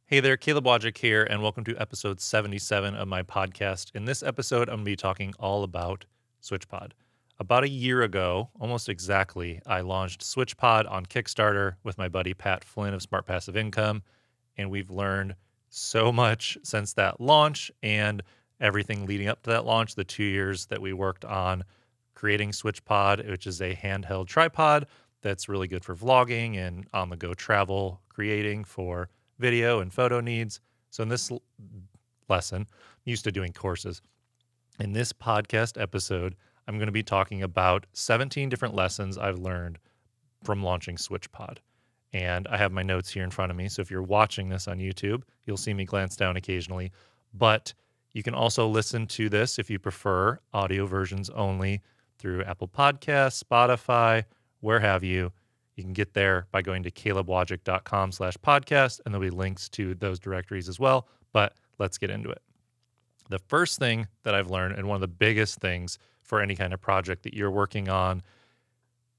Hey there, Caleb Wojcik here, and welcome to episode 77 of my podcast. In this episode, I'm going to be talking all about SwitchPod. About a year ago, almost exactly, I launched SwitchPod on Kickstarter with my buddy Pat Flynn of Smart Passive Income, and we've learned so much since that launch and everything leading up to that launch, the 2 years that we worked on creating SwitchPod, which is a handheld tripod that's really good for vlogging and on-the-go travel creating for video and photo needs. So in this lesson, I'm used to doing courses. In this podcast episode, I'm going to be talking about 17 different lessons I've learned from launching SwitchPod. And I have my notes here in front of me. So if you're watching this on YouTube, you'll see me glance down occasionally. But you can also listen to this if you prefer audio versions only through Apple Podcasts, Spotify, where have you. You can get there by going to calebwojcik.com/podcast, and there'll be links to those directories as well. But let's get into it. The first thing that I've learned, and one of the biggest things for any kind of project that you're working on,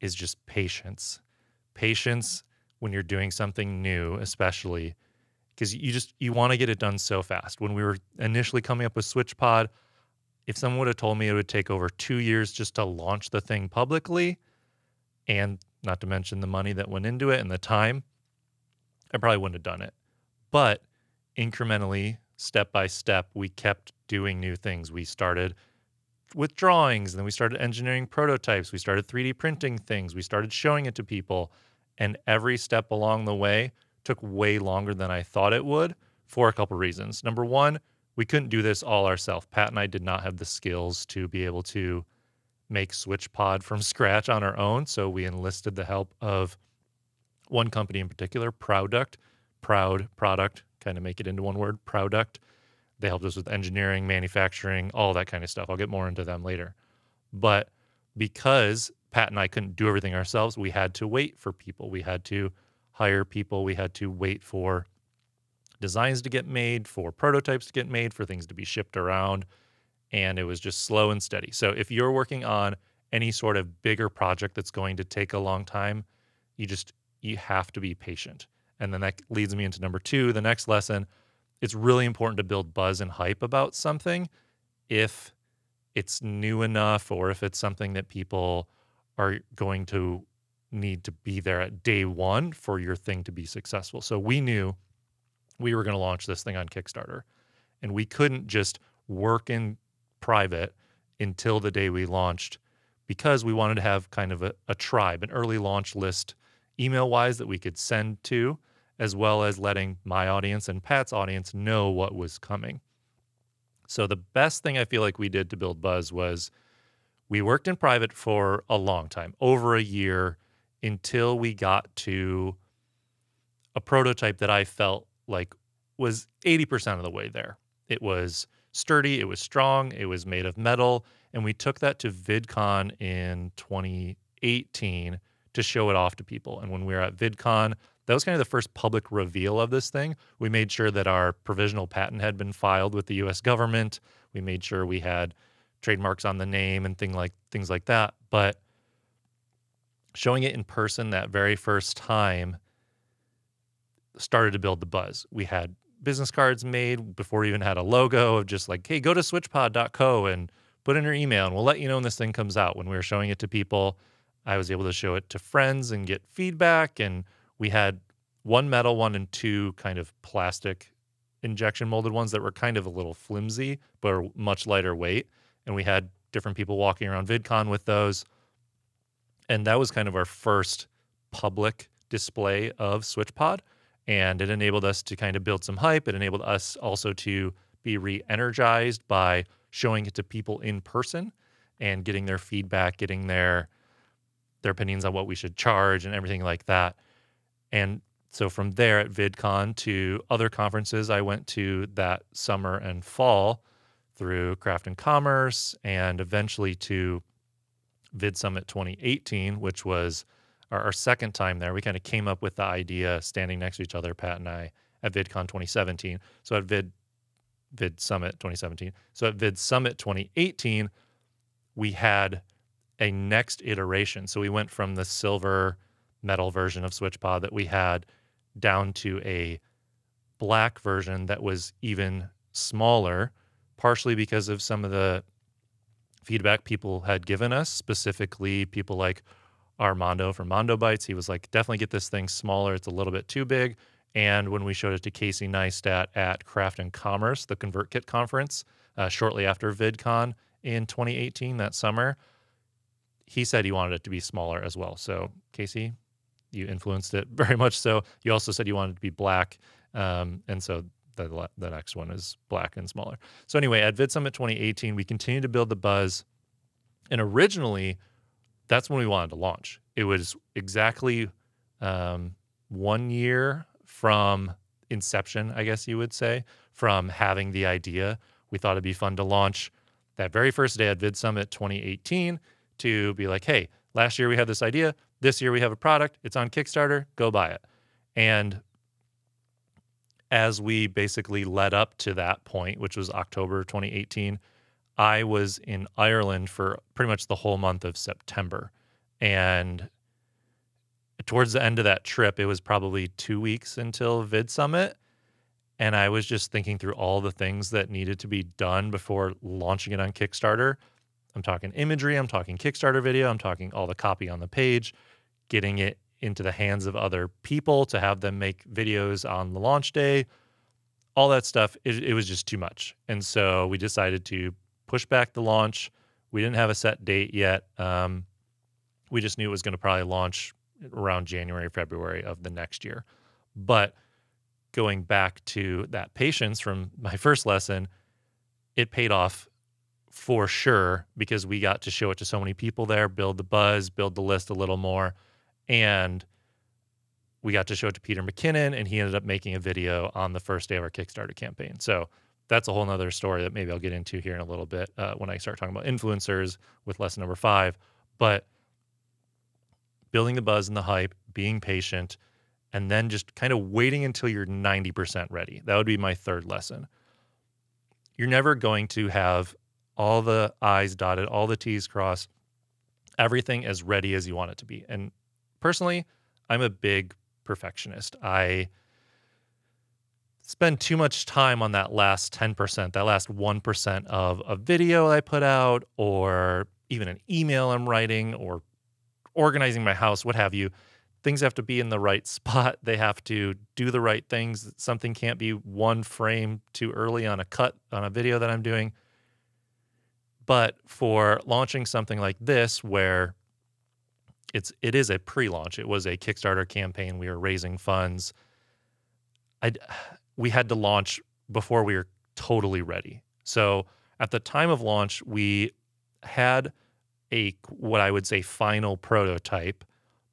is just patience. Patience when you're doing something new, especially because you want to get it done so fast. When we were initially coming up with SwitchPod, if someone would have told me it would take over 2 years just to launch the thing publicly, and not to mention the money that went into it and the time, I probably wouldn't have done it. But incrementally, step by step, we kept doing new things. We started with drawings, and then we started engineering prototypes. We started 3D printing things. We started showing it to people. And every step along the way took way longer than I thought it would for a couple reasons. Number one, we couldn't do this all ourselves. Pat and I did not have the skills to be able to make SwitchPod from scratch on our own. So we enlisted the help of one company in particular, Proud Product, kind of make it into one word, Product. They helped us with engineering, manufacturing, all that kind of stuff. I'll get more into them later. But because Pat and I couldn't do everything ourselves, we had to wait for people. We had to hire people. We had to wait for designs to get made, for prototypes to get made, for things to be shipped around. And it was just slow and steady. So if you're working on any sort of bigger project that's going to take a long time, you have to be patient. And then that leads me into number two, the next lesson. It's really important to build buzz and hype about something if it's new enough or if it's something that people are going to need to be there at day one for your thing to be successful. So we knew we were going to launch this thing on Kickstarter, and we couldn't just work in private until the day we launched because we wanted to have kind of a tribe, an early launch list email-wise that we could send to, as well as letting my audience and Pat's audience know what was coming. So the best thing I feel like we did to build buzz was we worked in private for a long time, over a year, until we got to a prototype that I felt like was 80% of the way there. It was sturdy, it was strong, it was made of metal, and we took that to VidCon in 2018 to show it off to people. And when we were at VidCon, that was kind of the first public reveal of this thing. We made sure that our provisional patent had been filed with the US government. We made sure we had trademarks on the name and things like that. But showing it in person that very first time started to build the buzz. We had business cards made before we even had a logo of just like, hey, go to switchpod.co and put in your email and we'll let you know when this thing comes out. When we were showing it to people, I was able to show it to friends and get feedback. And we had one metal one and two kind of plastic injection molded ones that were kind of a little flimsy, but are much lighter weight. And we had different people walking around VidCon with those. And that was kind of our first public display of SwitchPod. And it enabled us to kind of build some hype. It enabled us also to be re-energized by showing it to people in person and getting their feedback, getting their opinions on what we should charge and everything like that. And so from there at VidCon to other conferences I went to that summer and fall through Craft and Commerce and eventually to Vid Summit 2018, which was our second time there. We kind of came up with the idea standing next to each other, Pat and I, at VidCon 2017. So at Vid Summit 2017. So at Vid Summit 2018, we had a next iteration. So we went from the silver metal version of SwitchPod that we had down to a black version that was even smaller, partially because of some of the feedback people had given us, specifically people like Armando from Mondo Bites. He was like, definitely get this thing smaller. It's a little bit too big. And when we showed it to Casey Neistat at Craft and Commerce, the ConvertKit conference, shortly after VidCon in 2018, that summer, he said he wanted it to be smaller as well. So Casey, you influenced it very much so. You also said you wanted it to be black. And so the next one is black and smaller. So anyway, at VidSummit 2018, we continued to build the buzz. And originally, that's when we wanted to launch. It was exactly 1 year from inception, I guess you would say, from having the idea. We thought it'd be fun to launch that very first day at VidSummit 2018 to be like, hey, last year we had this idea. This year we have a product. It's on Kickstarter. Go buy it. And as we basically led up to that point, which was October 2018, I was in Ireland for pretty much the whole month of September. And towards the end of that trip, it was probably 2 weeks until VidSummit. And I was just thinking through all the things that needed to be done before launching it on Kickstarter. I'm talking imagery, I'm talking Kickstarter video, I'm talking all the copy on the page, getting it into the hands of other people to have them make videos on the launch day, all that stuff. It was just too much. And so we decided to push back the launch. We didn't have a set date yet. We just knew it was going to probably launch around January, February of the next year. But going back to that patience from my first lesson, it paid off for sure because we got to show it to so many people there, build the buzz, build the list a little more. And we got to show it to Peter McKinnon, and he ended up making a video on the first day of our Kickstarter campaign. So that's a whole nother story that maybe I'll get into here in a little bit when I start talking about influencers with lesson number 5. But building the buzz and the hype, being patient, and then just kind of waiting until you're 90% ready. That would be my third lesson. You're never going to have all the I's dotted, all the T's crossed, everything as ready as you want it to be. And personally, I'm a big perfectionist. I spend too much time on that last 10%, that last 1% of a video I put out, or even an email I'm writing, or organizing my house, what have you. Things have to be in the right spot. They have to do the right things. Something can't be one frame too early on a cut on a video that I'm doing. But for launching something like this, where it is a pre-launch, it was a Kickstarter campaign, we were raising funds, we had to launch before we were totally ready. So at the time of launch, we had what I would say final prototype.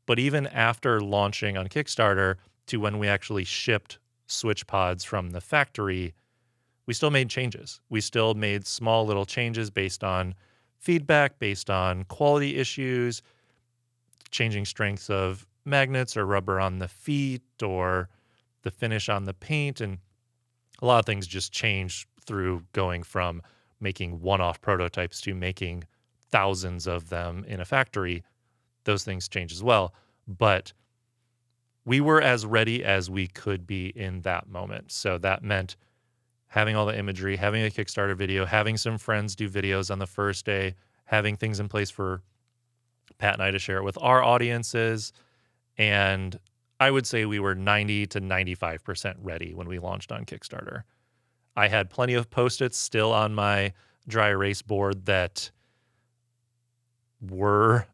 But even after launching on Kickstarter to when we actually shipped SwitchPods from the factory, we still made changes. We still made small little changes based on feedback, based on quality issues, changing strengths of magnets or rubber on the feet or the finish on the paint. And a lot of things just changed through going from making one-off prototypes to making thousands of them in a factory. Those things change as well. But we were as ready as we could be in that moment. So that meant having all the imagery, having a Kickstarter video, having some friends do videos on the first day, having things in place for Pat and I to share it with our audiences. And I would say we were 90 to 95% ready when we launched on Kickstarter. I had plenty of Post-its still on my dry erase board that were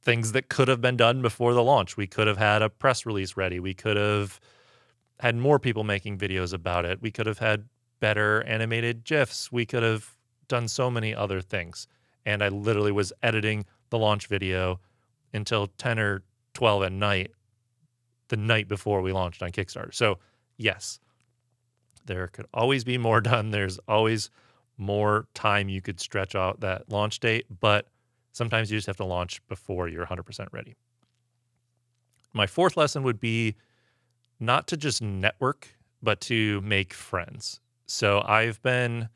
things that could have been done before the launch. We could have had a press release ready. We could have had more people making videos about it. We could have had better animated GIFs. We could have done so many other things. And I literally was editing the launch video until 10 or 12 at night, the night before we launched on Kickstarter. So yes, there could always be more done. There's always more time you could stretch out that launch date, but sometimes you just have to launch before you're 100% ready. My fourth lesson would be not to just network, but to make friends. So I've been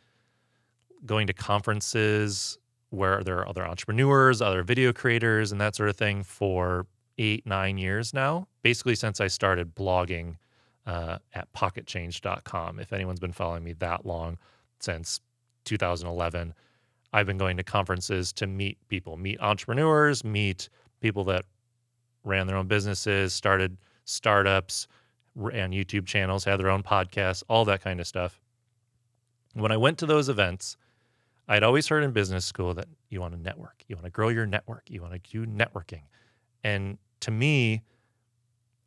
going to conferences where there are other entrepreneurs, other video creators, and that sort of thing for 8-9 years now, basically since I started blogging at pocketchange.com. If anyone's been following me that long, since 2011, I've been going to conferences to meet people, meet entrepreneurs, meet people that ran their own businesses, started startups, ran YouTube channels, had their own podcasts, all that kind of stuff. When I went to those events, I'd always heard in business school that you want to network, you want to grow your network, you want to do networking. And to me,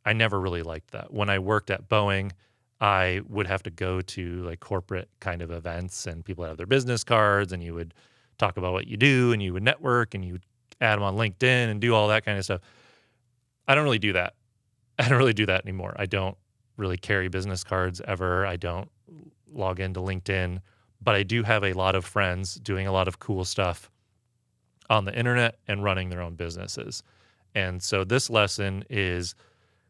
I never really liked that. When I worked at Boeing, I would have to go to like corporate kind of events, and people have their business cards, and you would talk about what you do, and you would network, and you would add them on LinkedIn and do all that kind of stuff. I don't really do that. I don't really do that anymore. I don't really carry business cards ever. I don't log into LinkedIn, but I do have a lot of friends doing a lot of cool stuff on the internet and running their own businesses. And so this lesson is,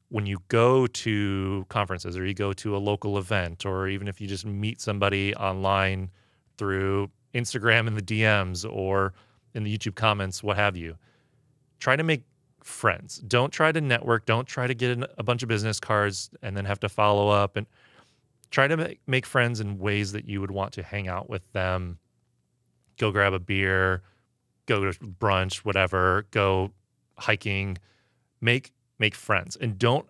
when you go to conferences or you go to a local event, or even if you just meet somebody online through Instagram in the DMs or in the YouTube comments, what have you, try to make friends. Don't try to network. Don't try to get a bunch of business cards and then have to follow up, and try to make friends in ways that you would want to hang out with them. Go grab a beer, go to brunch, whatever, go hiking, make friends, and don't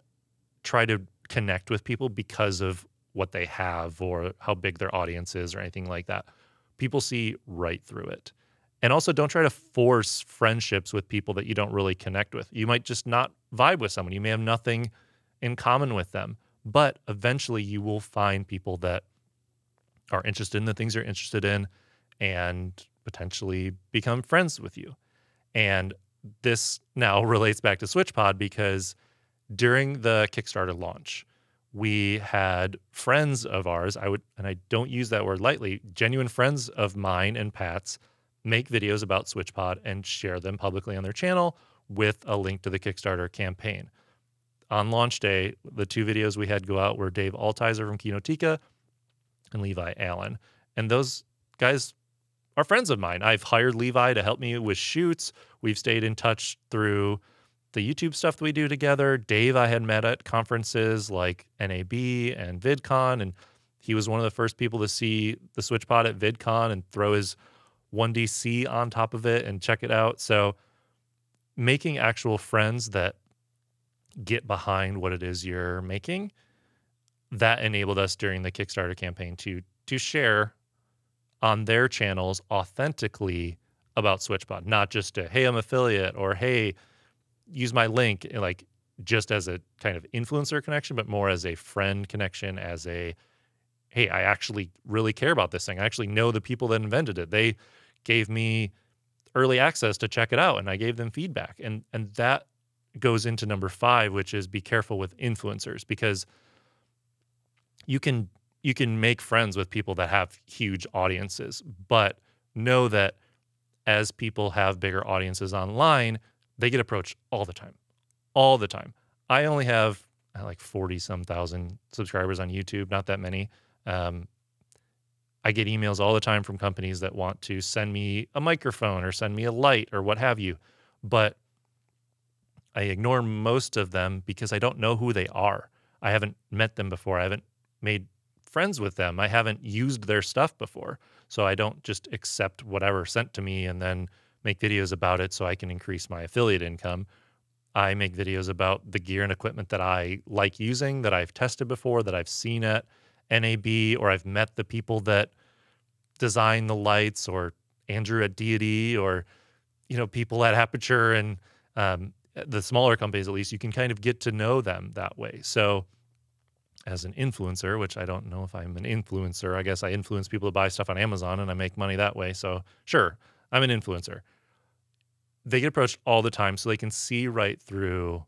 try to connect with people because of what they have or how big their audience is or anything like that. People see right through it. And also, don't try to force friendships with people that you don't really connect with. You might just not vibe with someone. You may have nothing in common with them, but eventually you will find people that are interested in the things you're interested in and potentially become friends with you. And this now relates back to SwitchPod, because during the Kickstarter launch, we had friends of ours, and I don't use that word lightly, genuine friends of mine and Pat's, make videos about SwitchPod and share them publicly on their channel with a link to the Kickstarter campaign. On launch day, the two videos we had go out were Dave Altizer from Kinotika and Levi Allen. And those guys are friends of mine. I've hired Levi to help me with shoots. We've stayed in touch through the YouTube stuff that we do together. Dave I had met at conferences like NAB and VidCon, and he was one of the first people to see the SwitchPod at VidCon and throw his 1DC on top of it and check it out. So making actual friends that get behind what it is you're making, that enabled us during the Kickstarter campaign to share on their channels authentically about SwitchPod, not just a, hey, I'm affiliate, or hey, use my link, like just as a kind of influencer connection, but more as a friend connection, as a, hey, I actually really care about this thing. I actually know the people that invented it. They gave me early access to check it out, and I gave them feedback. And that goes into number 5, which is be careful with influencers, because you can make friends with people that have huge audiences, but know that as people have bigger audiences online, they get approached all the time. All the time. I only have like 40-some thousand subscribers on YouTube, not that many. I get emails all the time from companies that want to send me a microphone or send me a light or what have you. But I ignore most of them because I don't know who they are. I haven't met them before. I haven't made friends with them. I haven't used their stuff before. So I don't just accept whatever sent to me and then make videos about it so I can increase my affiliate income. I make videos about the gear and equipment that I like using, that I've tested before, that I've seen at NAB, or I've met the people that design the lights, or Andrew at Deity, or, people at Aperture, and the smaller companies, at least, you can kind of get to know them that way. So as an influencer, which I don't know if I'm an influencer, I guess I influence people to buy stuff on Amazon and I make money that way. So sure, I'm an influencer. They get approached all the time, so they can see right through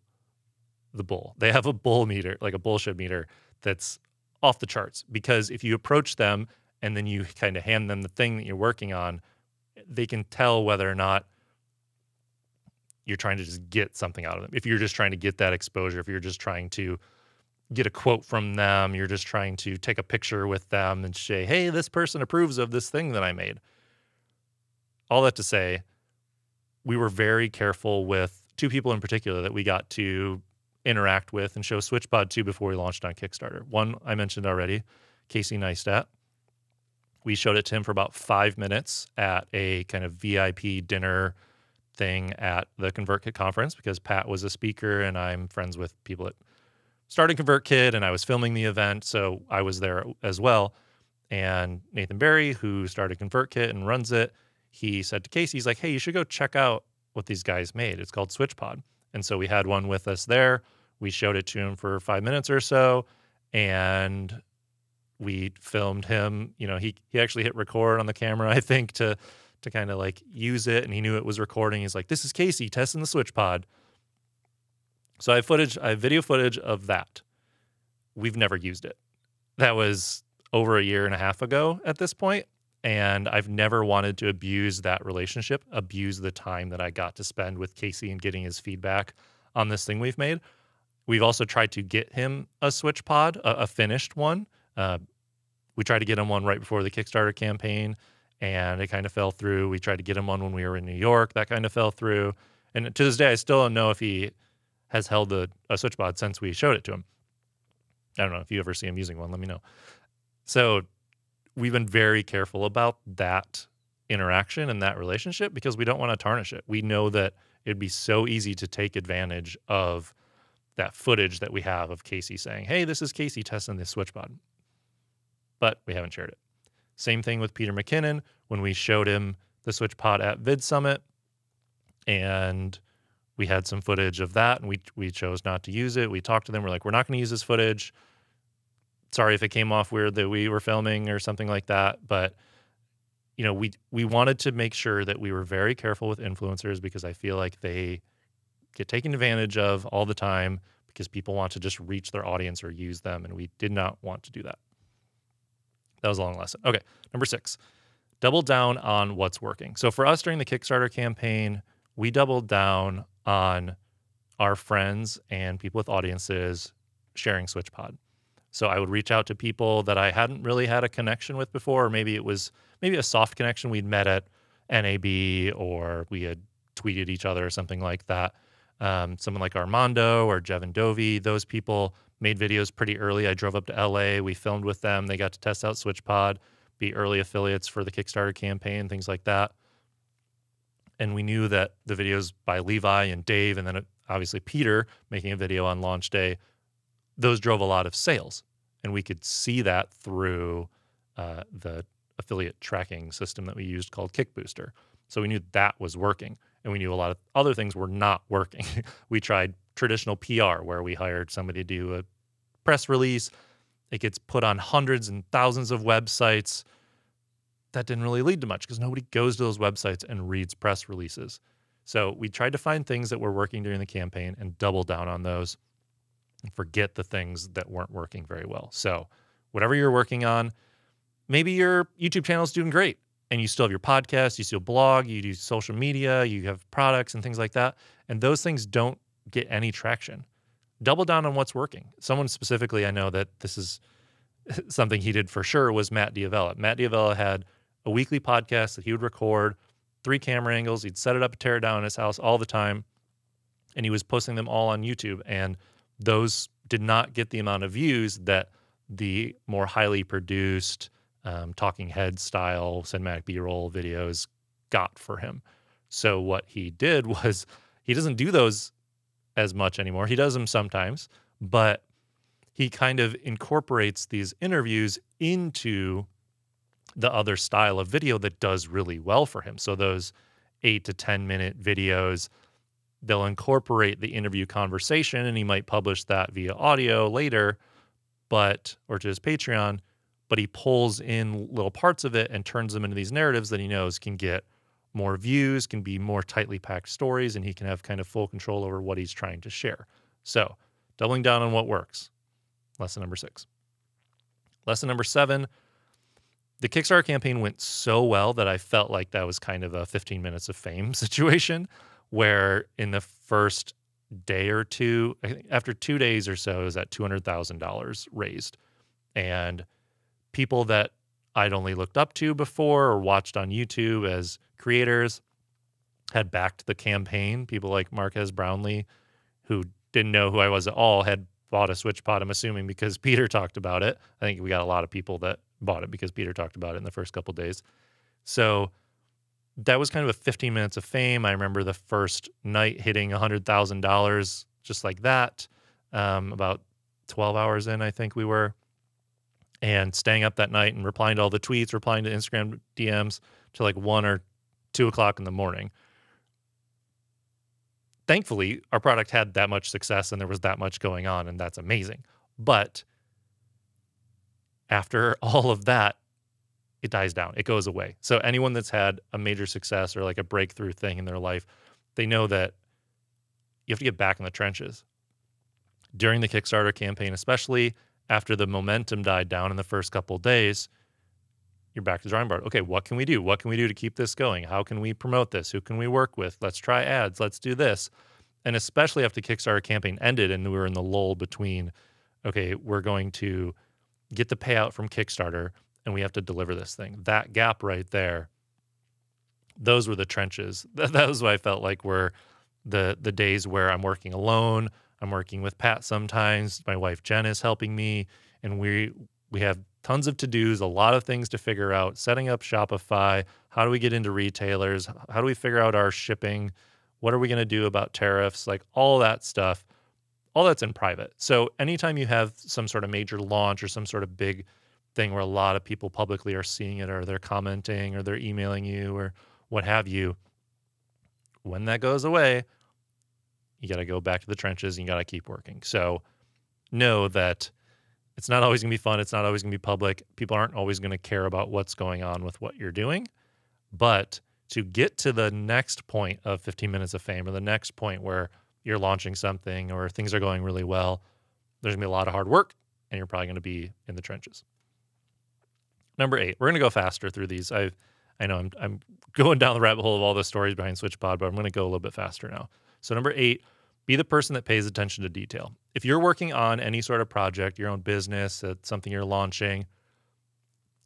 the bull. They have a bull meter, like a bullshit meter, that's off the charts, because if you approach them and then you kind of hand them the thing that you're working on, they can tell whether or not you're trying to just get something out of them. If you're just trying to get that exposure, if you're just trying to get a quote from them, you're just trying to take a picture with them and say, hey, this person approves of this thing that I made. All that to say, we were very careful with 2 people in particular that we got to interact with and show SwitchPod to before we launched on Kickstarter. One I mentioned already, Casey Neistat. We showed it to him for about 5 minutes at a kind of VIP dinner thing at the ConvertKit conference because Pat was a speaker and I'm friends with people that started ConvertKit and I was filming the event, so I was there as well. And Nathan Barry, who started ConvertKit and runs it, he said to Casey, he's like, hey, you should go check out what these guys made. It's called SwitchPod. And so we had one with us there. We showed it to him for 5 minutes or so, and we filmed him. You know, he actually hit record on the camera, I think, to kind of like use it, and he knew it was recording. He's like, this is Casey testing the SwitchPod. So I have video footage of that. We've never used it. That was over a year and a half ago at this point, and I've never wanted to abuse that relationship, abuse the time that I got to spend with Casey and getting his feedback on this thing we've made. We've also tried to get him a SwitchPod, a finished one. We tried to get him one right before the Kickstarter campaign, and it kind of fell through. We tried to get him one when we were in New York. That kind of fell through. And to this day, I still don't know if he has held a SwitchPod since we showed it to him. I don't know if you ever see him using one. Let me know. So we've been very careful about that interaction and that relationship because we don't want to tarnish it. We know that it'd be so easy to take advantage of that footage that we have of Casey saying, hey, this is Casey testing this SwitchPod. But we haven't shared it. Same thing with Peter McKinnon when we showed him the SwitchPod at Vid Summit, and we had some footage of that, and we chose not to use it. We talked to them. We're like, we're not going to use this footage. Sorry if it came off weird that we were filming or something like that. But, you know, we wanted to make sure that we were very careful with influencers because I feel like they get taken advantage of all the time because people want to just reach their audience or use them, and we did not want to do that. That was a long lesson. Okay, number 6, double down on what's working. So for us during the Kickstarter campaign, we doubled down on our friends and people with audiences sharing SwitchPod. So I would reach out to people that I hadn't really had a connection with before, or maybe it was a soft connection. We'd met at NAB or we had tweeted each other or something like that. Someone like Armando or Jevin Dovey, those people made videos pretty early. I drove up to LA. We filmed with them. They got to test out SwitchPod, be early affiliates for the Kickstarter campaign, things like that. And we knew that the videos by Levi and Dave, and then obviously Peter making a video on launch day, those drove a lot of sales. And we could see that through the affiliate tracking system that we used called Kickbooster. So we knew that was working. And we knew a lot of other things were not working. We tried traditional PR where we hired somebody to do a press release. It gets put on hundreds and thousands of websites. That didn't really lead to much because nobody goes to those websites and reads press releases. So we tried to find things that were working during the campaign and double down on those and forget the things that weren't working very well. So whatever you're working on, maybe your YouTube channel is doing great and you still have your podcast, you still blog, you do social media, you have products and things like that. And those things don't get any traction. Double down on what's working. Someone specifically I know that this is something he did for sure was Matt Diavella. Matt Diavella had a weekly podcast that he would record, 3 camera angles. He'd set it up, tear it down in his house all the time, and he was posting them all on YouTube. And those did not get the amount of views that the more highly produced talking head style cinematic B-roll videos got for him. So what he did was he doesn't do those as much anymore. He does them sometimes, but he kind of incorporates these interviews into the other style of video that does really well for him. So those 8 to 10 minute videos, they'll incorporate the interview conversation, and he might publish that via audio later, or to his Patreon, but he pulls in little parts of it and turns them into these narratives that he knows can get more views, can be more tightly packed stories, and he can have kind of full control over what he's trying to share. So doubling down on what works. Lesson number 6. Lesson number 7, the Kickstarter campaign went so well that I felt like that was kind of a 15 minutes of fame situation where in the first day or two, I think after 2 days or so, it was at $200,000 raised. And people that I'd only looked up to before or watched on YouTube as creators had backed the campaign. People like Marquez Brownlee, who didn't know who I was at all had bought a SwitchPod, I'm assuming because Peter talked about it. I think we got a lot of people that bought it because Peter talked about it in the first couple days. So that was kind of a 15 minutes of fame. I remember the first night hitting $100,000 just like that, about 12 hours in, I think we were, and staying up that night and replying to all the tweets, replying to Instagram DMs till like 1 or 2 o'clock in the morning. Thankfully, our product had that much success and there was that much going on, and that's amazing. But after all of that, it dies down. It goes away. So anyone that's had a major success or like a breakthrough thing in their life, they know that you have to get back in the trenches. During the Kickstarter campaign, especially after the momentum died down in the first couple of days, you're back to the drawing board. Okay, what can we do? What can we do to keep this going? How can we promote this? Who can we work with? Let's try ads. Let's do this. And especially after the Kickstarter campaign ended and we were in the lull between, okay, we're going to get the payout from Kickstarter and we have to deliver this thing. That gap right there, those were the trenches. That was what I felt like were the days where I'm working alone. I'm working with Pat sometimes. My wife Jen is helping me, and we have tons of to-dos, a lot of things to figure out, setting up Shopify. How do we get into retailers? How do we figure out our shipping? What are we going to do about tariffs? Like all that stuff, all that's in private. So anytime you have some sort of major launch or some sort of big thing where a lot of people publicly are seeing it or they're commenting or they're emailing you or what have you, when that goes away, you got to go back to the trenches and you got to keep working. So know that it's not always going to be fun. It's not always going to be public. People aren't always going to care about what's going on with what you're doing. But to get to the next point of 15 minutes of fame or the next point where you're launching something or things are going really well, there's going to be a lot of hard work and you're probably going to be in the trenches. Number 8, we're going to go faster through these. I know I'm going down the rabbit hole of all the stories behind SwitchPod, but I'm going to go a little bit faster now. So number 8, be the person that pays attention to detail. If you're working on any sort of project, your own business, something you're launching,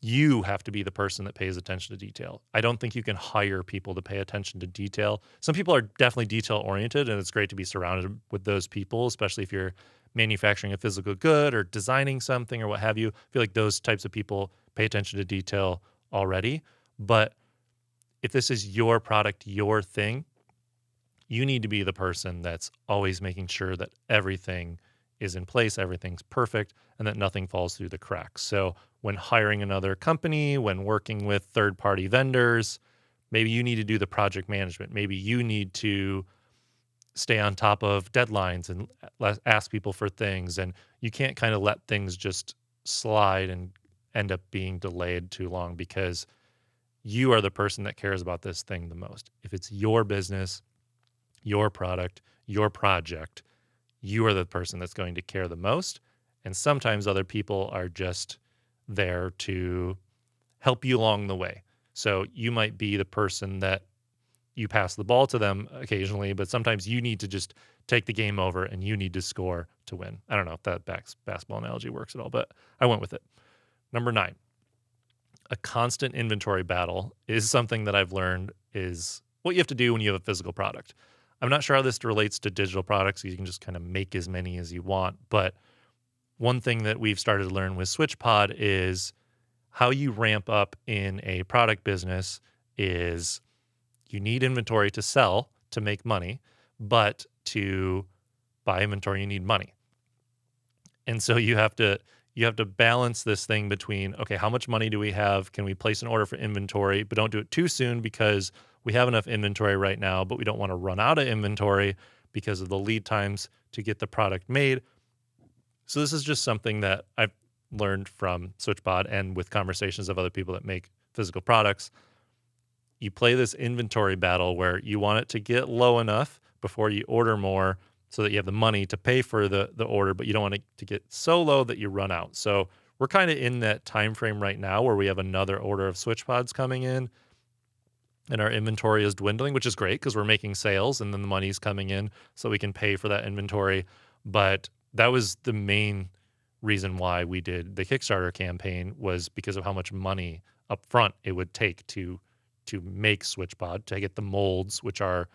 you have to be the person that pays attention to detail. I don't think you can hire people to pay attention to detail. Some people are definitely detail-oriented, and it's great to be surrounded with those people, especially if you're manufacturing a physical good or designing something or what have you. I feel like those types of people pay attention to detail already. But if this is your product, your thing, you need to be the person that's always making sure that everything is in place, everything's perfect, and that nothing falls through the cracks. So when hiring another company, when working with third-party vendors, maybe you need to do the project management. Maybe you need to stay on top of deadlines and ask people for things. And you can't kind of let things just slide and end up being delayed too long because you are the person that cares about this thing the most. If it's your business, your product, your project, you are the person that's going to care the most. And sometimes other people are just there to help you along the way. So you might be the person that you pass the ball to them occasionally, but sometimes you need to just take the game over and you need to score to win. I don't know if that basketball analogy works at all, but I went with it. Number 9, a constant inventory battle is something that I've learned is what you have to do when you have a physical product. I'm not sure how this relates to digital products. You can just kind of make as many as you want. But one thing that we've started to learn with SwitchPod is how you ramp up in a product business is you need inventory to sell to make money, but to buy inventory, you need money. And so you have to balance this thing between, okay, how much money do we have? Can we place an order for inventory, but don't do it too soon because we have enough inventory right now, but we don't want to run out of inventory because of the lead times to get the product made. So this is just something that I've learned from SwitchPod and with conversations of other people that make physical products. You play this inventory battle where you want it to get low enough before you order more so that you have the money to pay for the order, but you don't want it to get so low that you run out. So we're kind of in that time frame right now where we have another order of SwitchPods coming in and our inventory is dwindling, which is great because we're making sales and then the money's coming in so we can pay for that inventory. But that was the main reason why we did the Kickstarter campaign, was because of how much money up front it would take to make SwitchPod, to get the molds, which are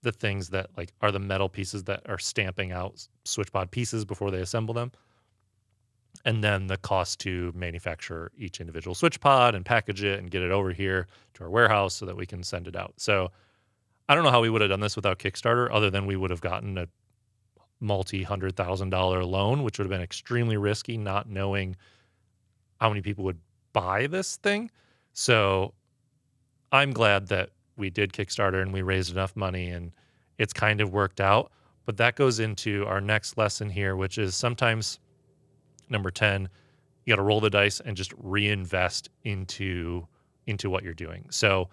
the things that like are the metal pieces that are stamping out SwitchPod pieces before they assemble them. And then the cost to manufacture each individual SwitchPod and package it and get it over here to our warehouse so that we can send it out. So I don't know how we would have done this without Kickstarter, other than we would have gotten a multi-$100,000 loan, which would have been extremely risky, not knowing how many people would buy this thing. So I'm glad that we did Kickstarter and we raised enough money and it's kind of worked out. But that goes into our next lesson here, which is sometimes number 10, you got to roll the dice and just reinvest into what you're doing. So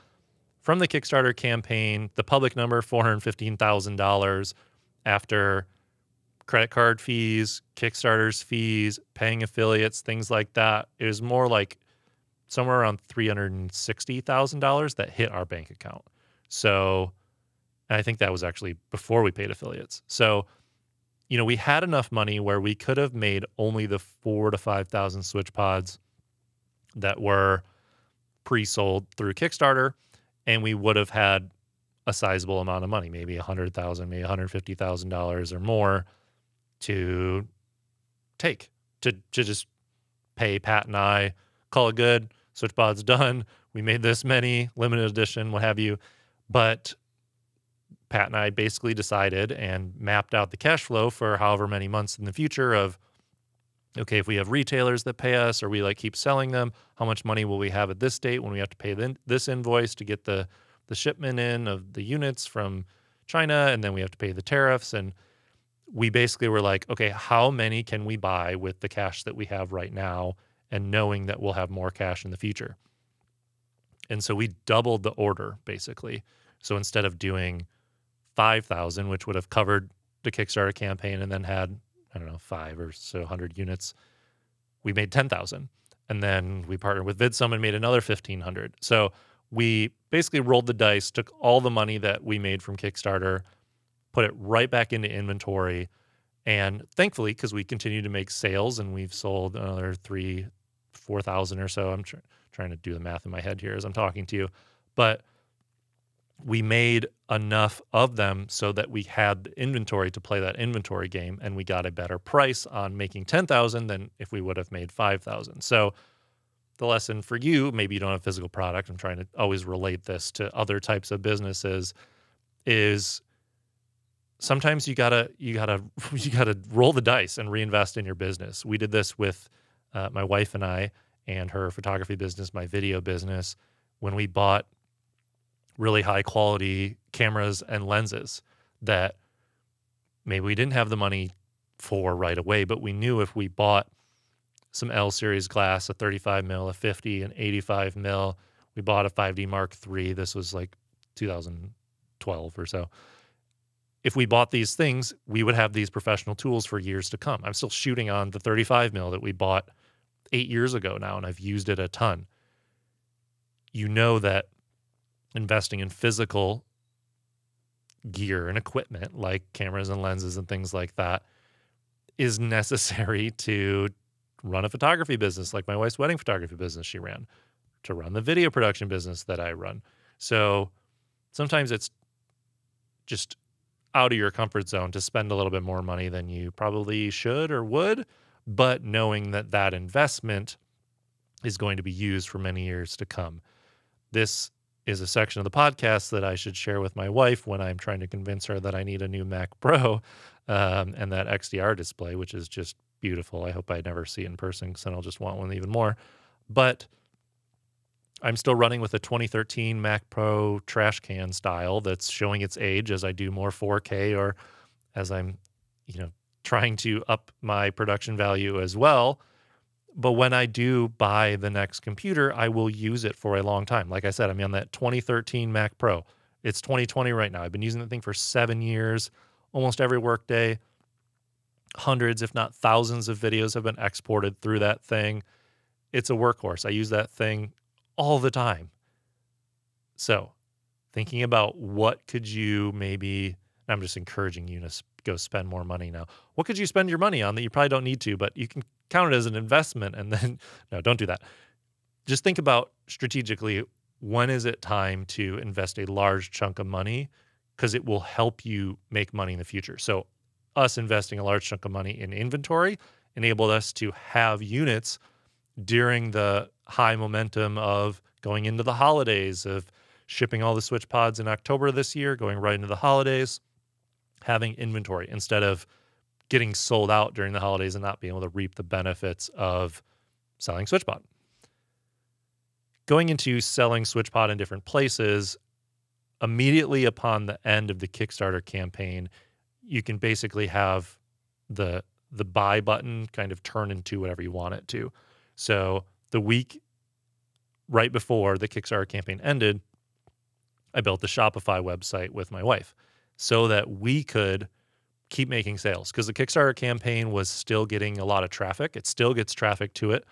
from the Kickstarter campaign, the public number, $415,000 after credit card fees, Kickstarter's fees, paying affiliates, things like that. It was more like somewhere around $360,000 that hit our bank account. So, and I think that was actually before we paid affiliates. So, you know, we had enough money where we could have made only the 4,000 to 5,000 SwitchPods that were pre-sold through Kickstarter, and we would have had a sizable amount of money, maybe $100,000, maybe $150,000 or more to take to just pay Pat and I, call it good, SwitchPod's done, we made this many, limited edition, what have you. But Pat and I basically decided and mapped out the cash flow for however many months in the future of, okay, if we have retailers that pay us or we like keep selling them, how much money will we have at this date when we have to pay this invoice to get the shipment in of the units from China, and then we have to pay the tariffs. And we basically were like, okay, how many can we buy with the cash that we have right now, and knowing that we'll have more cash in the future. And so we doubled the order basically. So instead of doing 5,000, which would have covered the Kickstarter campaign and then had, I don't know, 5 or so 100 units, we made 10,000. And then we partnered with VidSum and made another 1,500. So we basically rolled the dice, took all the money that we made from Kickstarter, put it right back into inventory. And thankfully, because we continue to make sales and we've sold another 4,000 or so. I'm trying to do the math in my head here as I'm talking to you. But we made enough of them so that we had the inventory to play that inventory game, and we got a better price on making 10,000 than if we would have made 5,000. So the lesson for you, maybe you don't have physical product, I'm trying to always relate this to other types of businesses, is sometimes you gotta roll the dice and reinvest in your business. We did this with my wife and I and her photography business, my video business, when we bought really high quality cameras and lenses that maybe we didn't have the money for right away, but we knew if we bought some L series glass, a 35 mil, a 50, an 85 mil, we bought a 5D Mark III. This was like 2012 or so. If we bought these things, we would have these professional tools for years to come. I'm still shooting on the 35 mil that we bought 8 years ago now, and I've used it a ton. You know that investing in physical gear and equipment like cameras and lenses and things like that is necessary to run a photography business like my wife's wedding photography business she ran, to run the video production business that I run. So sometimes it's just out of your comfort zone to spend a little bit more money than you probably should or would, but knowing that that investment is going to be used for many years to come. This is a section of the podcast that I should share with my wife when I'm trying to convince her that I need a new Mac Pro and that XDR display, which is just beautiful. I hope I never see it in person because then I'll just want one even more. But I'm still running with a 2013 Mac Pro trash can style that's showing its age as I do more 4K or as I'm, trying to up my production value as well. But when I do buy the next computer, I will use it for a long time. Like I said, I'm on that 2013 Mac Pro. It's 2020 right now. I've been using the thing for 7 years, almost every workday. Hundreds, if not thousands of videos have been exported through that thing. It's a workhorse. I use that thing all the time. So thinking about what could you maybe, I'm just encouraging you to go spend more money now. What could you spend your money on that you probably don't need to, but you can count it as an investment and then, no, don't do that. Just think about strategically, when is it time to invest a large chunk of money because it will help you make money in the future. So us investing a large chunk of money in inventory enabled us to have units during the high momentum of going into the holidays, of shipping all the SwitchPods in October this year, going right into the holidays, having inventory instead of getting sold out during the holidays and not being able to reap the benefits of selling SwitchPod. Going into selling SwitchPod in different places, immediately upon the end of the Kickstarter campaign, you can basically have the buy button kind of turn into whatever you want it to. So the week right before the Kickstarter campaign ended, I built the Shopify website with my wife so that we could keep making sales, because the Kickstarter campaign was still getting a lot of traffic. It still gets traffic to it,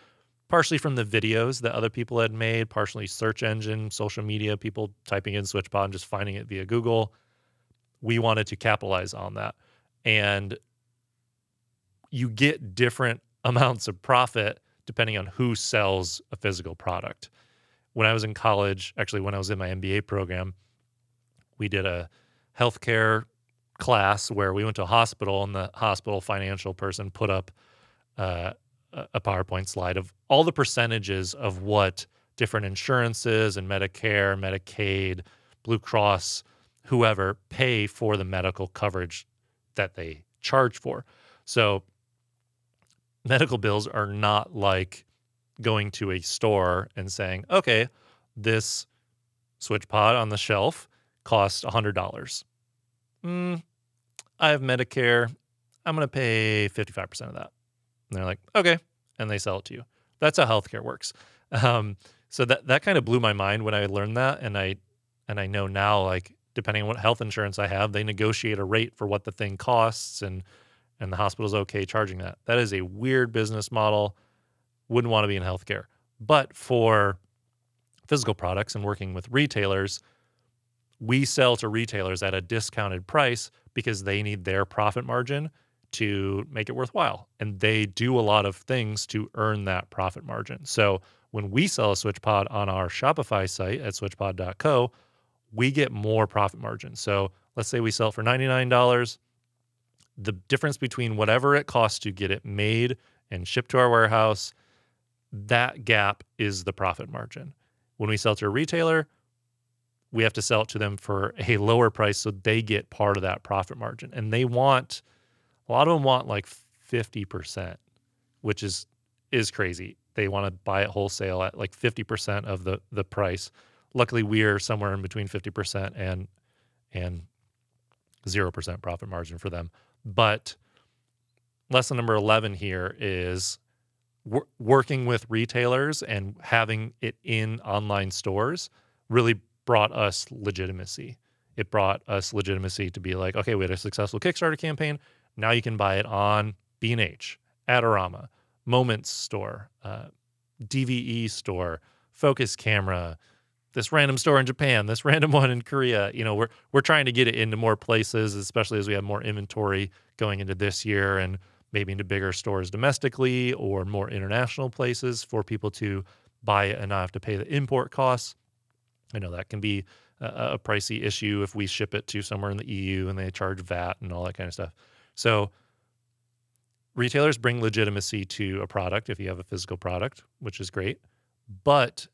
partially from the videos that other people had made, partially search engine, social media, people typing in SwitchPod and just finding it via Google. We wanted to capitalize on that. And you get different amounts of profit depending on who sells a physical product. When I was in college, actually when I was in my MBA program, we did a healthcare class where we went to a hospital, and the hospital financial person put up a PowerPoint slide of all the percentages of what different insurances and Medicare, Medicaid, Blue Cross, whoever pay for the medical coverage that they charge for. So medical bills are not like going to a store and saying, okay, this SwitchPod on the shelf costs $100. I have Medicare. I'm going to pay 55% of that. And they're like, okay. And they sell it to you. That's how healthcare works. So that kind of blew my mind when I learned that. And I know now, like, depending on what health insurance I have, they negotiate a rate for what the thing costs, and the hospital's okay charging that. That is a weird business model. Wouldn't want to be in healthcare. But for physical products and working with retailers, we sell to retailers at a discounted price because they need their profit margin to make it worthwhile. And they do a lot of things to earn that profit margin. So when we sell a SwitchPod on our Shopify site at switchpod.co, we get more profit margin. So let's say we sell it for $99. The difference between whatever it costs to get it made and shipped to our warehouse, that gap is the profit margin. When we sell to a retailer, we have to sell it to them for a lower price so they get part of that profit margin. And a lot of them want like 50%, which is crazy. They want to buy it wholesale at like 50% of the price. Luckily, we're somewhere in between 50% and 0% profit margin for them. But lesson number 11 here is working with retailers and having it in online stores really brought us legitimacy. It brought us legitimacy to be like, okay, we had a successful Kickstarter campaign. Now you can buy it on B&H, Adorama, Moments store, DVE store, Focus Camera, this random store in Japan, this random one in Korea. You know, we're trying to get it into more places, especially as we have more inventory going into this year, and maybe into bigger stores domestically or more international places for people to buy it and not have to pay the import costs. I know that can be a pricey issue if we ship it to somewhere in the EU and they charge VAT and all that kind of stuff. So retailers bring legitimacy to a product if you have a physical product, which is great, but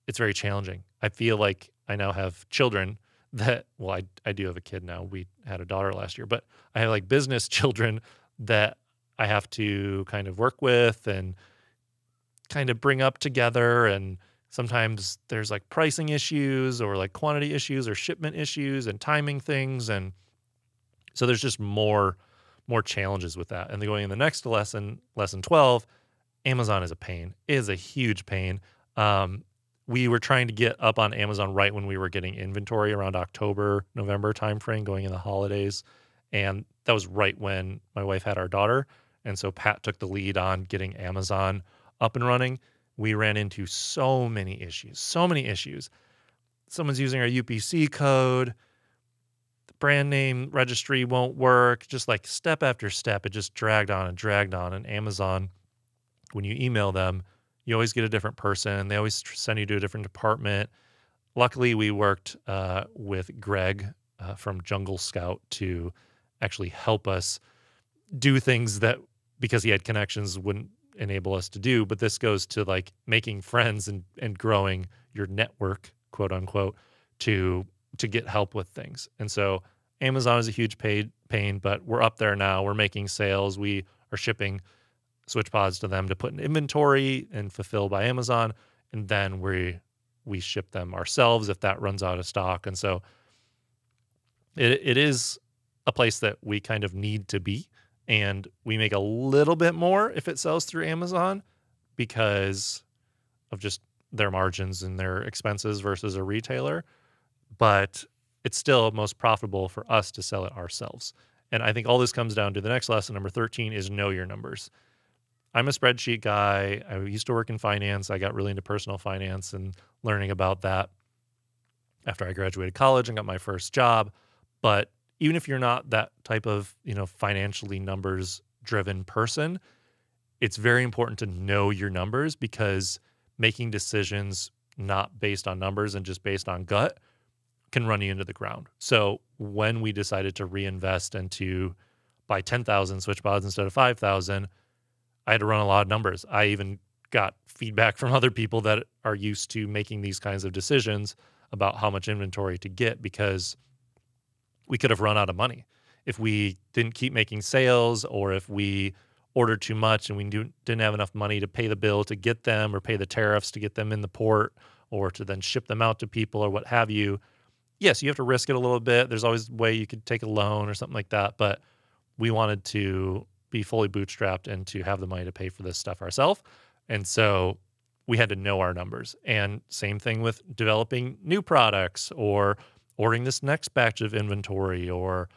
it's very challenging. I feel like I now have children that, well, I do have a kid now. We had a daughter last year, but I have like business children that I have to kind of work with and kind of bring up together. And sometimes there's like pricing issues or like quantity issues or shipment issues and timing things. And so there's just more challenges with that. And then going in the next lesson 12, Amazon is a pain. It is a huge pain. We were trying to get up on Amazon right when we were getting inventory around October, November timeframe going in the holidays. And that was right when my wife had our daughter. And so Pat took the lead on getting Amazon up and running. We ran into so many issues. Someone's using our UPC code. The brand name registry won't work. Just like step after step, it just dragged on. And Amazon, when you email them, you always get a different person. They always send you to a different department. Luckily, we worked with Greg from Jungle Scout to actually help us do things that, because he had connections, wouldn't enable us to do. But this goes to like making friends and growing your network, quote unquote, to get help with things. And so Amazon is a huge pain, but we're up there now. We're making sales. We are shipping SwitchPods to them to put in inventory and fulfill by Amazon. And then we ship them ourselves if that runs out of stock. And so it is a place that we kind of need to be. And we make a little bit more if it sells through Amazon because of just their margins and their expenses versus a retailer. But it's still most profitable for us to sell it ourselves. And I think all this comes down to the next lesson, number 13, is know your numbers. I'm a spreadsheet guy. I used to work in finance. I got really into personal finance and learning about that after I graduated college and got my first job. But even if you're not that type of, financially numbers driven person, it's very important to know your numbers, because making decisions not based on numbers and just based on gut can run you into the ground. So when we decided to reinvest and to buy 10,000 SwitchPods instead of 5,000, I had to run a lot of numbers. I even got feedback from other people that are used to making these kinds of decisions about how much inventory to get, because we could have run out of money if we didn't keep making sales, or if we ordered too much and we didn't have enough money to pay the bill to get them, or pay the tariffs to get them in the port, or to then ship them out to people, or what have you. Yes, you have to risk it a little bit. There's always a way you could take a loan or something like that, but we wanted to be fully bootstrapped and to have the money to pay for this stuff ourselves. And so we had to know our numbers. And same thing with developing new products, or ordering this next batch of inventory, or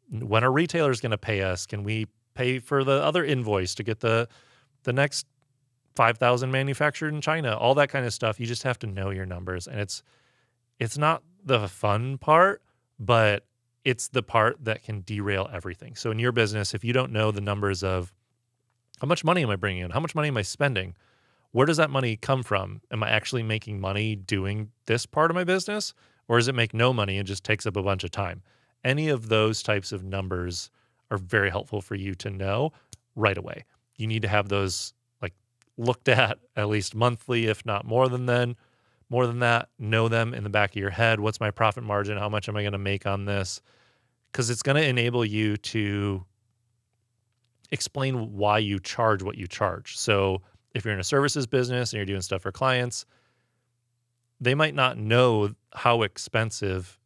when a retailer is going to pay us, can we pay for the other invoice to get the next 5,000 manufactured in China, all that kind of stuff. You just have to know your numbers. And it's not the fun part, but it's the part that can derail everything. So in your business, if you don't know the numbers of how much money am I bringing in, how much money am I spending, where does that money come from? Am I actually making money doing this part of my business? Or does it make no money and just takes up a bunch of time? Any of those types of numbers are very helpful for you to know right away. You need to have those like looked at least monthly, if not more than that. Know them in the back of your head. What's my profit margin? How much am I going to make on this? Because it's going to enable you to explain why you charge what you charge. So if you're in a services business and you're doing stuff for clients, they might not know how expensive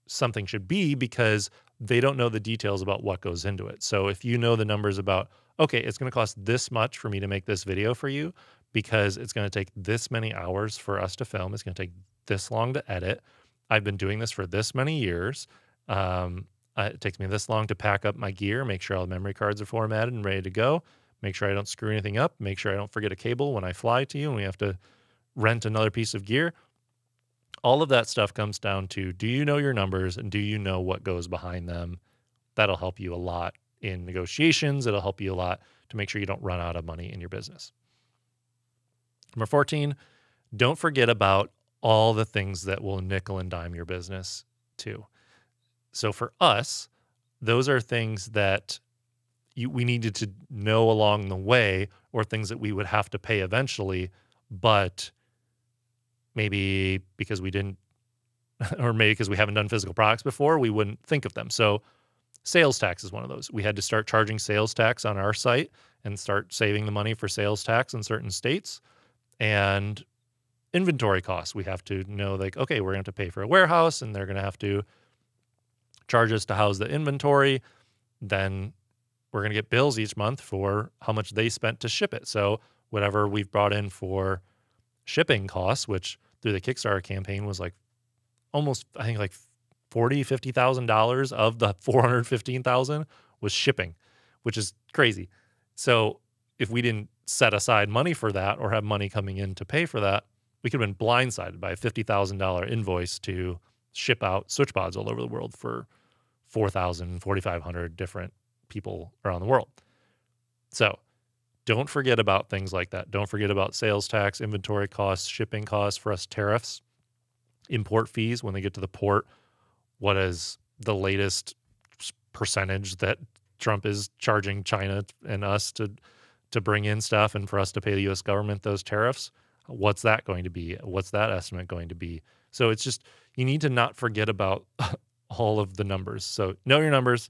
something should be because they don't know the details about what goes into it. So if you know the numbers about, okay, it's going to cost this much for me to make this video for you because it's going to take this many hours for us to film. It's going to take this long to edit. I've been doing this for this many years. It takes me this long to pack up my gear, make sure all the memory cards are formatted and ready to go, make sure I don't screw anything up, make sure I don't forget a cable when I fly to you and we have to rent another piece of gear. All of that stuff comes down to, do you know your numbers and do you know what goes behind them? That'll help you a lot in negotiations. It'll help you a lot to make sure you don't run out of money in your business. Number 14, don't forget about all the things that will nickel and dime your business too. So for us, those are things that we needed to know along the way, or things that we would have to pay eventually, but maybe because we didn't, or maybe because we haven't done physical products before, we wouldn't think of them. So sales tax is one of those. We had to start charging sales tax on our site and start saving the money for sales tax in certain states. And inventory costs, we have to know, like, okay, we're going to have to pay for a warehouse and they're going to have to charge us to house the inventory. Then we're going to get bills each month for how much they spent to ship it. So whatever we've brought in for shipping costs, which through the Kickstarter campaign was like almost, I think like $50,000 of the $415,000 was shipping, which is crazy. So if we didn't set aside money for that or have money coming in to pay for that, we could have been blindsided by a $50,000 invoice to ship out SwitchPods all over the world for 4,000, 4,500 different people around the world. So don't forget about things like that. Don't forget about sales tax, inventory costs, shipping costs, for us tariffs, import fees when they get to the port. what is the latest percentage that Trump is charging China and us to bring in stuff and for us to pay the U.S. government those tariffs. What's that going to be? What's that estimate going to be? So it's just, you need to not forget about all of the numbers. So know your numbers.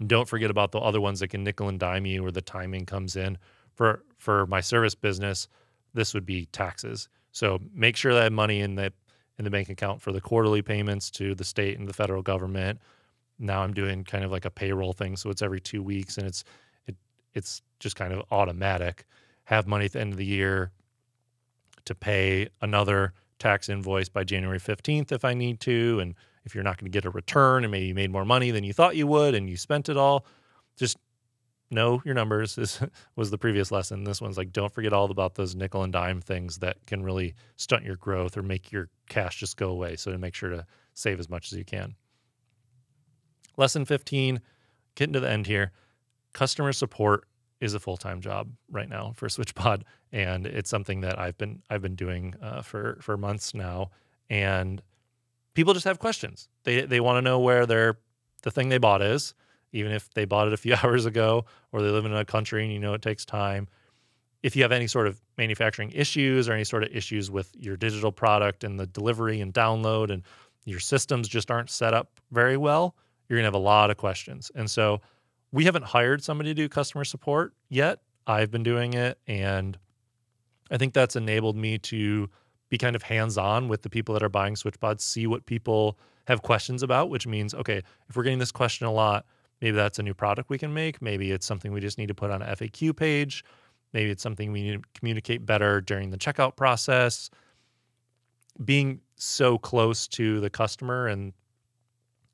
Don't forget about the other ones that can nickel and dime you, or the timing comes in. For my service business, this would be taxes. So make sure that I have money in the bank account for the quarterly payments to the state and the federal government. Now I'm doing kind of like a payroll thing, so it's every 2 weeks, and it's just kind of automatic. Have money at the end of the year to pay another tax invoice by January 15th if I need to. And if you're not going to get a return and maybe you made more money than you thought you would and you spent it all, just know your numbers. This was the previous lesson. This one's like, don't forget all about those nickel and dime things that can really stunt your growth or make your cash just go away. So to make sure to save as much as you can. Lesson 15, getting to the end here. Customer support is a full-time job right now for SwitchPod, and it's something that I've been doing for months now. And people just have questions. They want to know where the thing they bought is, even if they bought it a few hours ago, or they live in a country and you know it takes time. If you have any sort of manufacturing issues or any sort of issues with your digital product and the delivery and download, and your systems just aren't set up very well, you're gonna have a lot of questions. And so we haven't hired somebody to do customer support yet. I've been doing it, and I think that's enabled me to be kind of hands-on with the people that are buying SwitchPods, see what people have questions about, which means, okay, if we're getting this question a lot, maybe that's a new product we can make. Maybe it's something we just need to put on an FAQ page. Maybe it's something we need to communicate better during the checkout process. Being so close to the customer and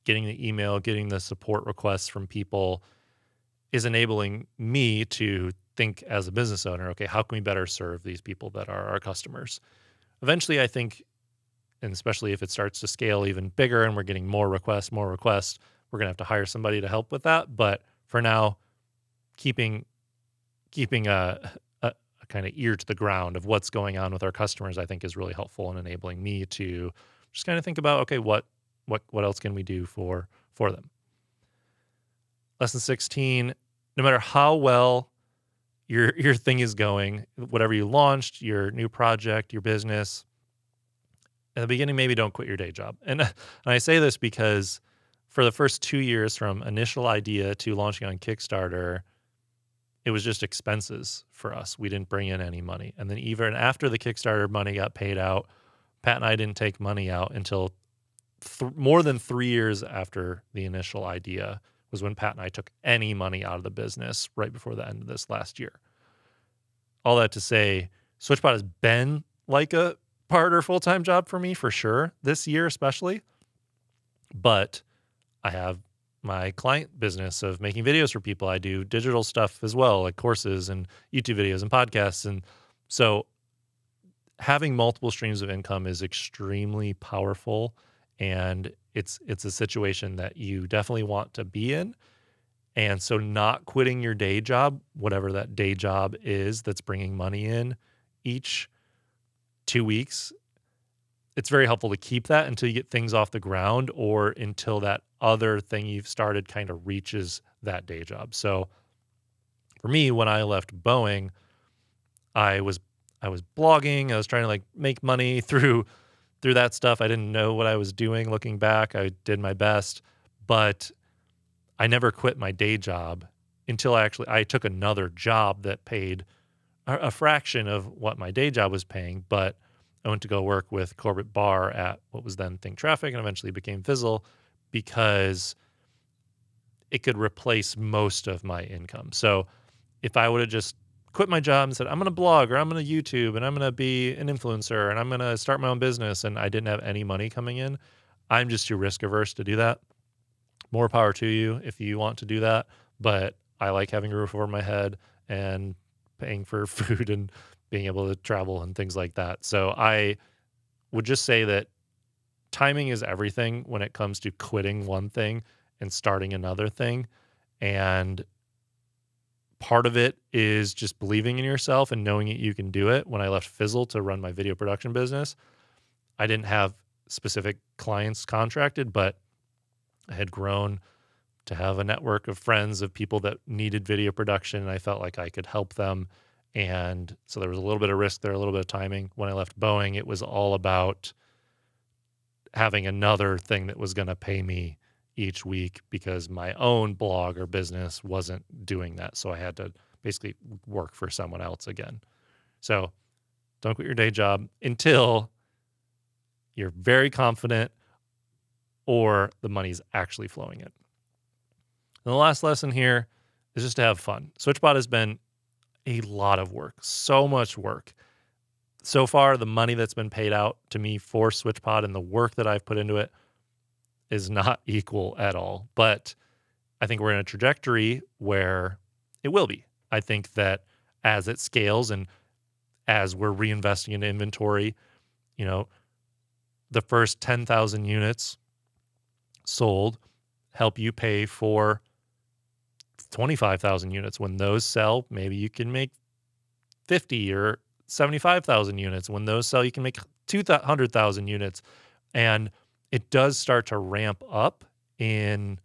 getting the email, getting the support requests from people is enabling me to think as a business owner, okay, how can we better serve these people that are our customers? Eventually, I think, and especially if it starts to scale even bigger and we're getting more requests, we're going to have to hire somebody to help with that. But for now, keeping a kind of ear to the ground of what's going on with our customers, I think is really helpful in enabling me to just kind of think about, okay, what else can we do for them? Lesson 16, no matter how well your thing is going, whatever you launched, your new project, your business, at the beginning, maybe don't quit your day job. And I say this because for the first 2 years, from initial idea to launching on Kickstarter, it was just expenses for us. We didn't bring in any money. And then even after the Kickstarter money got paid out, Pat and I didn't take money out until more than 3 years after the initial idea was when Pat and I took any money out of the business right before the end of this last year. All that to say, SwitchPod has been like a part or full-time job for me for sure, this year especially. But I have my client business of making videos for people. I do digital stuff as well, like courses and YouTube videos and podcasts. And so having multiple streams of income is extremely powerful, and it's a situation that you definitely want to be in. And so not quitting your day job, whatever that day job is that's bringing money in each 2 weeks, it's very helpful to keep that until you get things off the ground, or until that other thing you've started kind of reaches that day job. So for me, when I left Boeing, I was blogging. I was trying to like make money through that stuff. I didn't know what I was doing. Looking back, I did my best, but I never quit my day job until I took another job that paid a fraction of what my day job was paying. But I went to go work with Corbett Barr at what was then Think Traffic and eventually became Fizzle, because it could replace most of my income. So if I would have just quit my job and said, I'm going to blog, or I'm going to YouTube, and I'm going to be an influencer, and I'm going to start my own business, and I didn't have any money coming in, I'm just too risk averse to do that. More power to you if you want to do that. But I like having a roof over my head and paying for food and being able to travel and things like that. So I would just say that timing is everything when it comes to quitting one thing and starting another thing. And part of it is just believing in yourself and knowing that you can do it. When I left Fizzle to run my video production business, I didn't have specific clients contracted, but I had grown to have a network of friends, of people that needed video production, and I felt like I could help them. And so there was a little bit of risk there, a little bit of timing. When I left Boeing, it was all about having another thing that was going to pay me each week, because my own blog or business wasn't doing that. So I had to basically work for someone else again. So don't quit your day job until you're very confident or the money's actually flowing in. And the last lesson here is just to have fun. SwitchPod has been a lot of work, so much work. So far, the money that's been paid out to me for SwitchPod and the work that I've put into it is not equal at all. But I think we're in a trajectory where it will be. I think that as it scales and as we're reinvesting in inventory, you know, the first 10,000 units sold help you pay for 25,000 units. When those sell, maybe you can make 50 or 75,000 units. When those sell, you can make 200,000 units. And it does start to ramp up in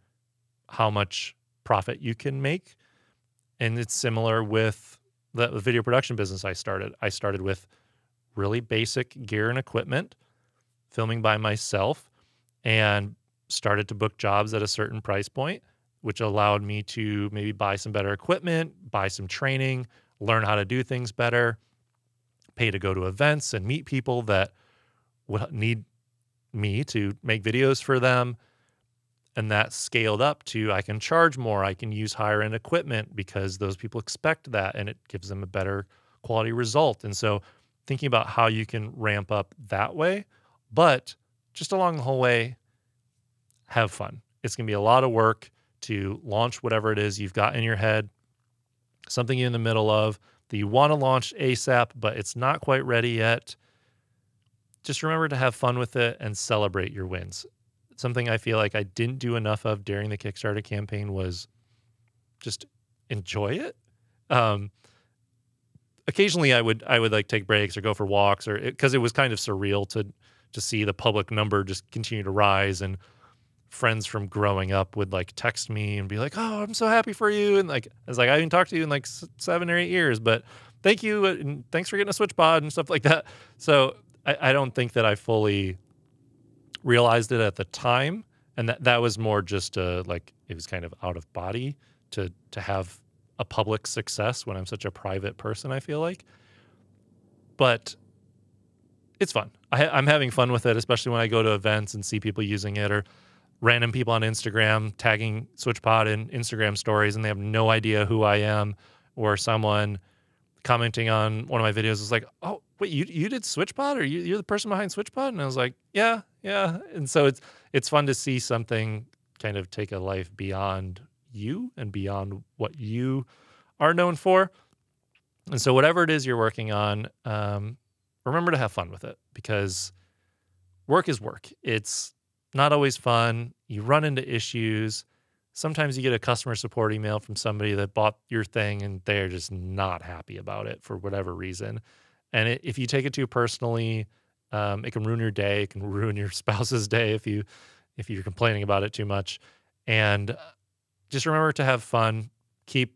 how much profit you can make. And it's similar with the video production business I started. I started with really basic gear and equipment, filming by myself, and started to book jobs at a certain price point, which allowed me to maybe buy some better equipment, buy some training, learn how to do things better, pay to go to events and meet people that would need me to make videos for them. And that scaled up to, I can charge more, I can use higher end equipment because those people expect that, and it gives them a better quality result. And so thinking about how you can ramp up that way, but just along the whole way, have fun. It's going to be a lot of work to launch whatever it is you've got in your head, something you're in the middle of that you want to launch ASAP, but it's not quite ready yet. Just remember to have fun with it and celebrate your wins. Something I feel like I didn't do enough of during the Kickstarter campaign was just enjoy it. Occasionally I would like take breaks or go for walks, or because it was kind of surreal to see the public number just continue to rise, and friends from growing up would like text me and be like, "Oh, I'm so happy for you." And like, I was like, I haven't talked to you in like 7 or 8 years, but thank you. And thanks for getting a SwitchPod and stuff like that. So I don't think that I fully realized it at the time. And that was more just like, it was kind of out of body to have a public success when I'm such a private person, I feel like. But it's fun. I'm having fun with it, especially when I go to events and see people using it, or random people on Instagram tagging SwitchPod in Instagram stories and they have no idea who I am, or someone commenting on one of my videos is like, "Oh, wait, you did SwitchPod, or you're the person behind SwitchPod?" And I was like, yeah. And so it's fun to see something kind of take a life beyond you and beyond what you are known for. And so whatever it is you're working on, remember to have fun with it, because work is work. It's not always fun. You run into issues. Sometimes you get a customer support email from somebody that bought your thing and they're just not happy about it for whatever reason. And if you take it too personally, it can ruin your day. It can ruin your spouse's day if you're complaining about it too much. And just remember to have fun. Keep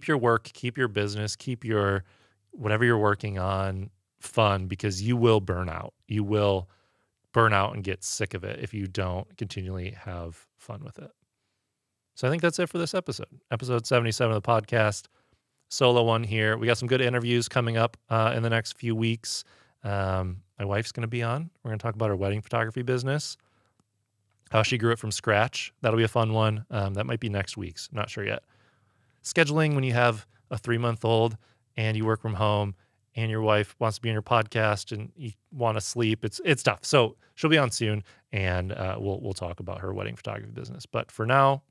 your work, keep your business, keep your whatever you're working on fun, because you will burn out. You will burn out and get sick of it if you don't continually have fun with it. So I think that's it for this episode. Episode 77 of the podcast. Solo one here. We got some good interviews coming up in the next few weeks. My wife's going to be on. We're going to talk about her wedding photography business, how she grew it from scratch. That'll be a fun one. That might be next week's. I'm not sure yet. Scheduling when you have a 3-month-old and you work from home and your wife wants to be on your podcast and you want to sleep. It's tough. So she'll be on soon, and we'll talk about her wedding photography business. But for now,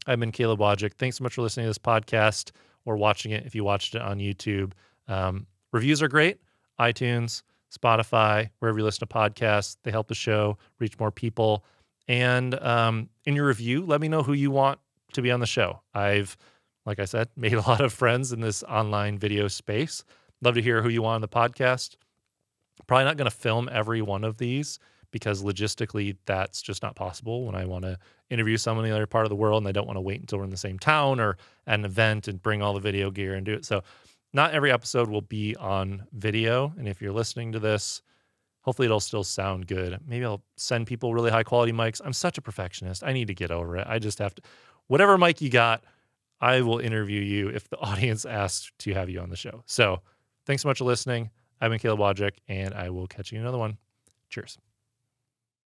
I've been Caleb Wojcik. Thanks so much for listening to this podcast or watching it if you watched it on YouTube. Reviews are great. iTunes, Spotify, wherever you listen to podcasts. They help the show reach more people. And in your review, let me know who you want to be on the show. I've, like I said, made a lot of friends in this online video space. Love to hear who you want on the podcast. Probably not going to film every one of these because logistically that's just not possible when I want to interview someone in the other part of the world and I don't want to wait until we're in the same town or at an event and bring all the video gear and do it. So not every episode will be on video. And if you're listening to this, hopefully it'll still sound good. Maybe I'll send people really high quality mics. I'm such a perfectionist. I need to get over it. I just have to, whatever mic you got, I will interview you if the audience asks to have you on the show. So thanks so much for listening. I've been Caleb Wojcik, and I will catch you in another one. Cheers.